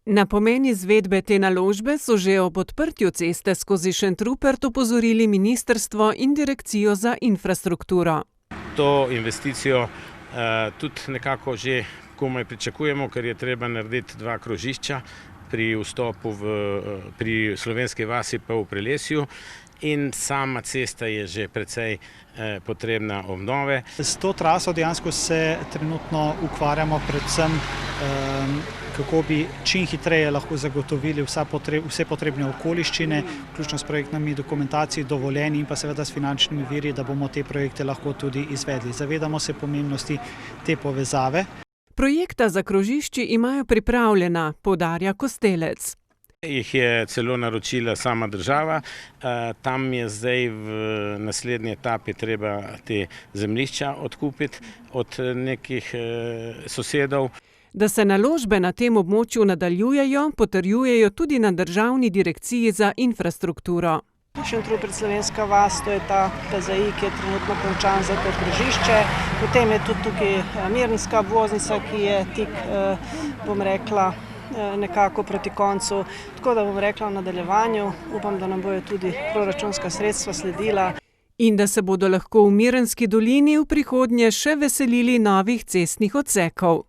Na pomen izvedbe te naložbe so že ob odprtju ceste skozi Šentrupert opozorili ministrstvo in direkcijo za infrastrukturo. To investicijo tudi nekako že komaj pričakujemo, ker je treba narediti 2 krožišča pri vstopu pri Slovenski vasi pa v Prelesju. In sama cesta je že precej potrebna obnove. S to traso dejansko se trenutno ukvarjamo predvsem, kako bi čim hitreje lahko zagotovili vse potrebne okoliščine, vključno s projektnimi dokumentacijami, dovoljenji in pa seveda s finančnimi viri, da bomo te projekte lahko tudi izvedli. Zavedamo se pomembnosti te povezave. Projekta za krožišči imajo pripravljena, poudarja Kostelec. Jih je celo naročila sama država, tam je zdaj v naslednji etapi treba te zemljišča odkupiti od nekih sosedov. Da se naložbe na tem območju nadaljujejo, potrjujejo tudi na Državni direkciji za infrastrukturo. Šentrupert Slovenska vas, to je ta PZI, ki je trenutno končan za to krožišče. Potem je tudi tukaj Mirnska obvoznica, ki je tik, bom rekla, nekako proti koncu. Tako da bom rekla v nadaljevanju, upam, da nam bojo tudi proračunska sredstva sledila. In da se bodo lahko v Mirnski dolini v prihodnje še veselili novih cestnih odsekov.